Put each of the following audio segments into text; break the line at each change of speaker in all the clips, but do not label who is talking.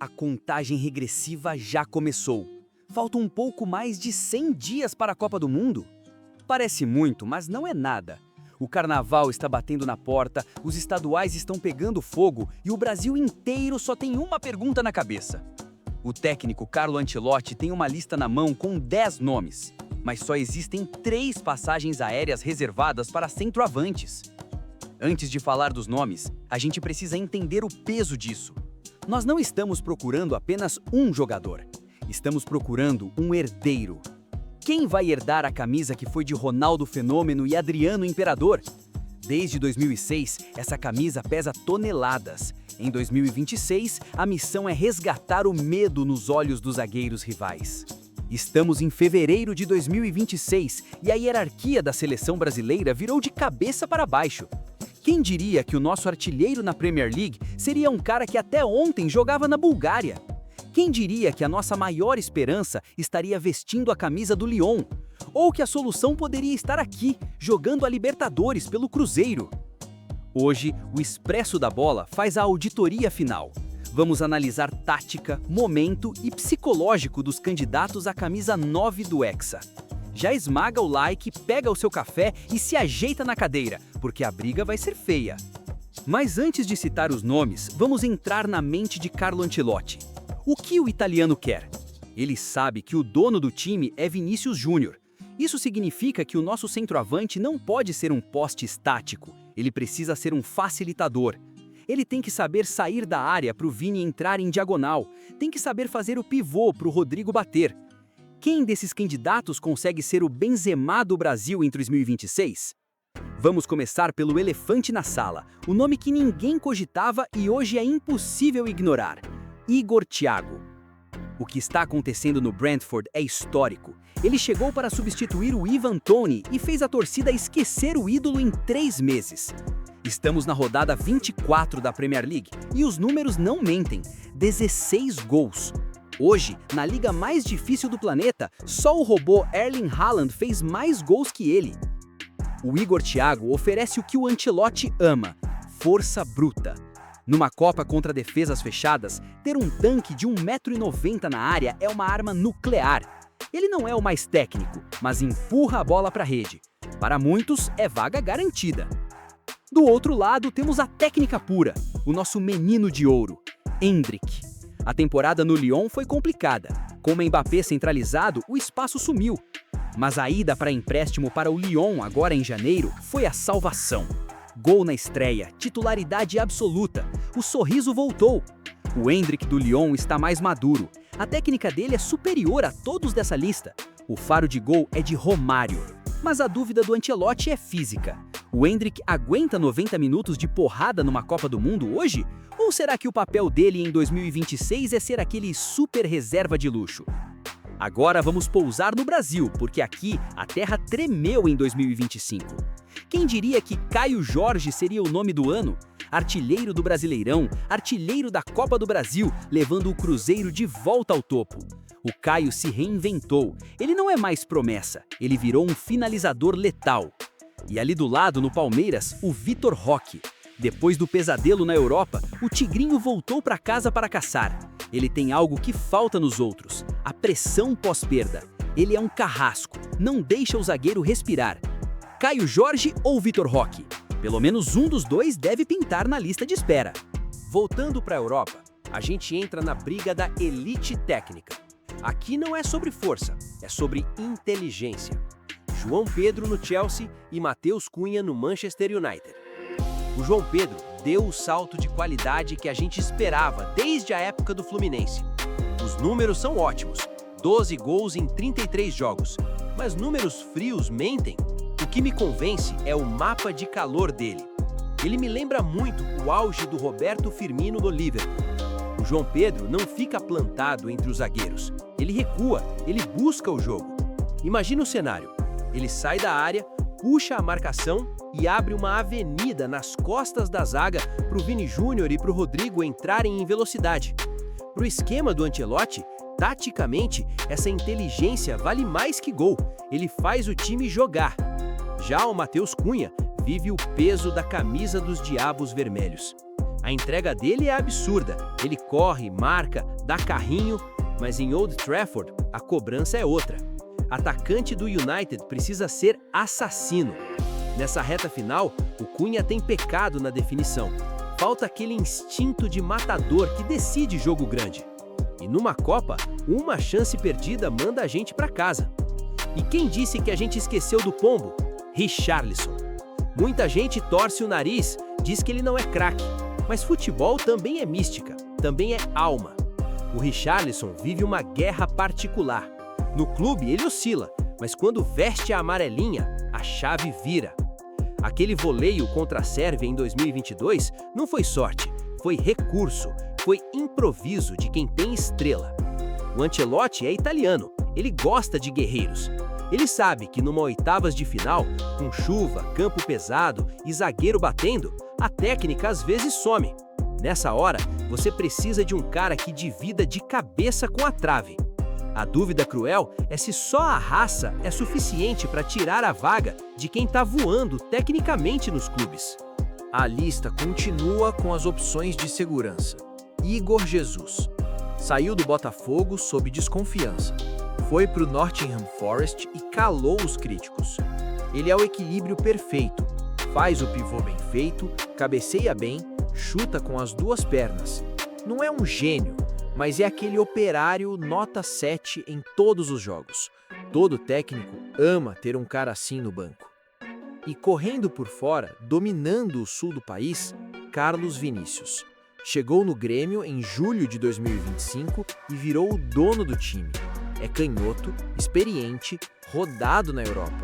A contagem regressiva já começou. Faltam um pouco mais de 100 dias para a Copa do Mundo. Parece muito, mas não é nada. O carnaval está batendo na porta, os estaduais estão pegando fogo e o Brasil inteiro só tem uma pergunta na cabeça. O técnico Carlo Ancelotti tem uma lista na mão com 10 nomes, mas só existem 3 passagens aéreas reservadas para centroavantes. Antes de falar dos nomes, a gente precisa entender o peso disso. Nós não estamos procurando apenas um jogador. Estamos procurando um herdeiro. Quem vai herdar a camisa que foi de Ronaldo Fenômeno e Adriano Imperador? Desde 2006, essa camisa pesa toneladas. Em 2026, a missão é resgatar o medo nos olhos dos zagueiros rivais. Estamos em fevereiro de 2026 e a hierarquia da seleção brasileira virou de cabeça para baixo. Quem diria que o nosso artilheiro na Premier League seria um cara que até ontem jogava na Bulgária? Quem diria que a nossa maior esperança estaria vestindo a camisa do Lyon? Ou que a solução poderia estar aqui, jogando a Libertadores pelo Cruzeiro? Hoje, o Expresso da Bola faz a auditoria final. Vamos analisar tática, momento e psicológico dos candidatos à camisa 9 do Hexa. Já esmaga o like, pega o seu café e se ajeita na cadeira, porque a briga vai ser feia. Mas antes de citar os nomes, vamos entrar na mente de Carlo Ancelotti. O que o italiano quer? Ele sabe que o dono do time é Vinícius Júnior. Isso significa que o nosso centroavante não pode ser um poste estático, ele precisa ser um facilitador. Ele tem que saber sair da área para o Vini entrar em diagonal, tem que saber fazer o pivô para o Rodrigo bater. Quem desses candidatos consegue ser o Benzema do Brasil em 2026? Vamos começar pelo elefante na sala, o nome que ninguém cogitava e hoje é impossível ignorar: Igor Thiago. O que está acontecendo no Brentford é histórico. Ele chegou para substituir o Ivan Toney e fez a torcida esquecer o ídolo em 3 meses. Estamos na rodada 24 da Premier League e os números não mentem: 16 gols. Hoje, na liga mais difícil do planeta, só o robô Erling Haaland fez mais gols que ele. O Igor Thiago oferece o que o Ancelotti ama: força bruta. Numa Copa contra defesas fechadas, ter um tanque de 1,90 m na área é uma arma nuclear. Ele não é o mais técnico, mas empurra a bola para a rede. Para muitos, é vaga garantida. Do outro lado, temos a técnica pura, o nosso menino de ouro, Endrick. A temporada no Lyon foi complicada. Com o Mbappé centralizado, o espaço sumiu. Mas a ida para empréstimo para o Lyon agora em janeiro foi a salvação. Gol na estreia, titularidade absoluta, o sorriso voltou. O Endrick do Lyon está mais maduro. A técnica dele é superior a todos dessa lista. O faro de gol é de Romário. Mas a dúvida do Ancelotti é física. O Endrick aguenta 90 minutos de porrada numa Copa do Mundo hoje? Ou será que o papel dele em 2026 é ser aquele super reserva de luxo? Agora vamos pousar no Brasil, porque aqui a terra tremeu em 2025. Quem diria que Caio Jorge seria o nome do ano? Artilheiro do Brasileirão, artilheiro da Copa do Brasil, levando o Cruzeiro de volta ao topo. O Caio se reinventou. Ele não é mais promessa, ele virou um finalizador letal. E ali do lado, no Palmeiras, o Vitor Roque. Depois do pesadelo na Europa, o Tigrinho voltou para casa para caçar. Ele tem algo que falta nos outros: a pressão pós-perda. Ele é um carrasco, não deixa o zagueiro respirar. Caio Jorge ou Vitor Roque? Pelo menos um dos dois deve pintar na lista de espera.
Voltando para a Europa, a gente entra na briga da elite técnica. Aqui não é sobre força, é sobre inteligência. João Pedro no Chelsea e Matheus Cunha no Manchester United. O João Pedro deu o salto de qualidade que a gente esperava desde a época do Fluminense. Os números são ótimos, 12 gols em 33 jogos, mas números frios mentem. O que me convence é o mapa de calor dele. Ele me lembra muito o auge do Roberto Firmino no Liverpool. O João Pedro não fica plantado entre os zagueiros. Ele recua, ele busca o jogo. Imagina o cenário. Ele sai da área, puxa a marcação e abre uma avenida nas costas da zaga para o Vini Júnior e para o Rodrigo entrarem em velocidade. Para o esquema do Ancelotti, taticamente, essa inteligência vale mais que gol. Ele faz o time jogar. Já o Matheus Cunha vive o peso da camisa dos Diabos Vermelhos. A entrega dele é absurda. Ele corre, marca, dá carrinho, mas em Old Trafford a cobrança é outra. Atacante do United precisa ser assassino. Nessa reta final, o Cunha tem pecado na definição. Falta aquele instinto de matador que decide jogo grande. E numa Copa, uma chance perdida manda a gente para casa. E quem disse que a gente esqueceu do pombo? Richarlison. Muita gente torce o nariz, diz que ele não é craque. Mas futebol também é mística, também é alma. O Richarlison vive uma guerra particular. No clube ele oscila, mas quando veste a amarelinha, a chave vira. Aquele voleio contra a Sérvia em 2022 não foi sorte, foi recurso, foi improviso de quem tem estrela. O Ancelotti é italiano, ele gosta de guerreiros. Ele sabe que numa oitavas de final, com chuva, campo pesado e zagueiro batendo, a técnica às vezes some. Nessa hora, você precisa de um cara que divida de cabeça com a trave. A dúvida cruel é se só a raça é suficiente para tirar a vaga de quem está voando tecnicamente nos clubes.
A lista continua com as opções de segurança. Igor Jesus. Saiu do Botafogo sob desconfiança. Foi para o Nottingham Forest e calou os críticos. Ele é o equilíbrio perfeito. Faz o pivô bem feito, cabeceia bem, chuta com as duas pernas. Não é um gênio, mas é aquele operário nota 7 em todos os jogos. Todo técnico ama ter um cara assim no banco. E correndo por fora, dominando o sul do país, Carlos Vinícius. Chegou no Grêmio em julho de 2025 e virou o dono do time. É canhoto, experiente, rodado na Europa.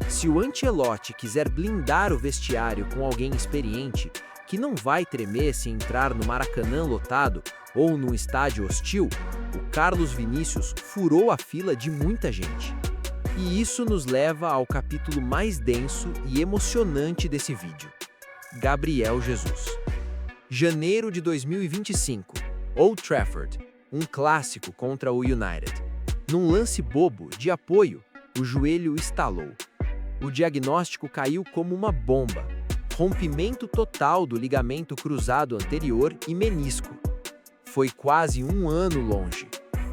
Se o Ancelotti quiser blindar o vestiário com alguém experiente, que não vai tremer se entrar no Maracanã lotado ou num estádio hostil, o Carlos Vinícius furou a fila de muita gente. E isso nos leva ao capítulo mais denso e emocionante desse vídeo. Gabriel Jesus. Janeiro de 2025, Old Trafford, um clássico contra o United. Num lance bobo de apoio, o joelho estalou. O diagnóstico caiu como uma bomba. Rompimento total do ligamento cruzado anterior e menisco. Foi quase um ano longe.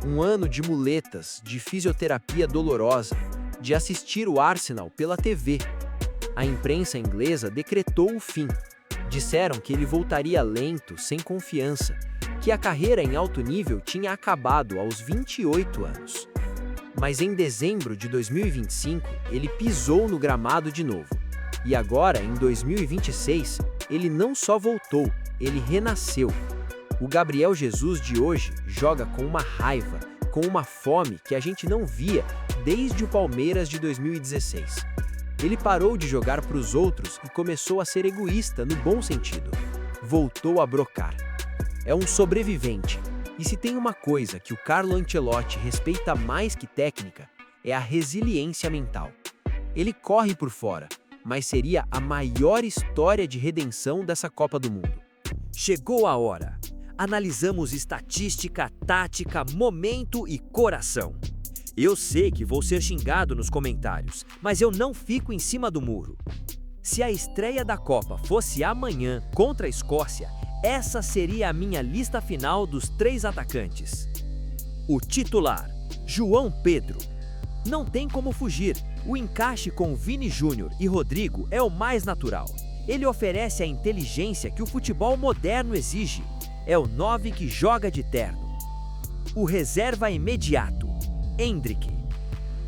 Um ano de muletas, de fisioterapia dolorosa, de assistir o Arsenal pela TV. A imprensa inglesa decretou o fim. Disseram que ele voltaria lento, sem confiança, que a carreira em alto nível tinha acabado aos 28 anos. Mas em dezembro de 2025, ele pisou no gramado de novo. E agora, em 2026, ele não só voltou, ele renasceu. O Gabriel Jesus de hoje joga com uma raiva, com uma fome que a gente não via desde o Palmeiras de 2016. Ele parou de jogar para os outros e começou a ser egoísta no bom sentido. Voltou a brocar. É um sobrevivente. E se tem uma coisa que o Carlo Ancelotti respeita mais que técnica, é a resiliência mental. Ele corre por fora, mas seria a maior história de redenção dessa Copa do Mundo.
Chegou a hora. Analisamos estatística, tática, momento e coração. Eu sei que vou ser xingado nos comentários, mas eu não fico em cima do muro. Se a estreia da Copa fosse amanhã contra a Escócia, essa seria a minha lista final dos 3 atacantes. O titular, João Pedro. Não tem como fugir, o encaixe com Vini Júnior e Rodrigo é o mais natural. Ele oferece a inteligência que o futebol moderno exige. É o 9 que joga de terno. O reserva imediato, Endrick.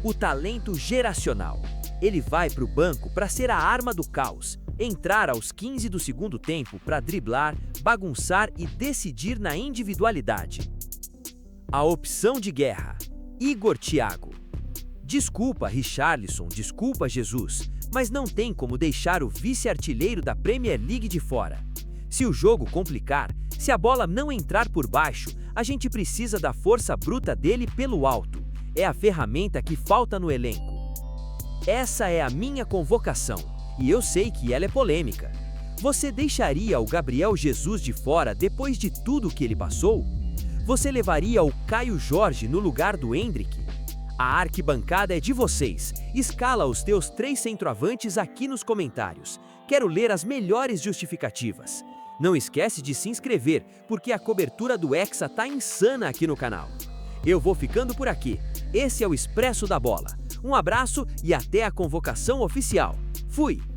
O talento geracional. Ele vai para o banco para ser a arma do caos, entrar aos 15 do segundo tempo para driblar, bagunçar e decidir na individualidade. A opção de guerra, Igor Thiago. Desculpa Richarlison, desculpa Jesus, mas não tem como deixar o vice-artilheiro da Premier League de fora. Se o jogo complicar, se a bola não entrar por baixo, a gente precisa da força bruta dele pelo alto. É a ferramenta que falta no elenco. Essa é a minha convocação, e eu sei que ela é polêmica. Você deixaria o Gabriel Jesus de fora depois de tudo que ele passou? Você levaria o Caio Jorge no lugar do Endrick? A arquibancada é de vocês. Escala os teus 3 centroavantes aqui nos comentários. Quero ler as melhores justificativas.
Não esquece de se inscrever, porque a cobertura do Hexa tá insana aqui no canal. Eu vou ficando por aqui. Esse é o Expresso da Bola. Um abraço e até a convocação oficial. Fui!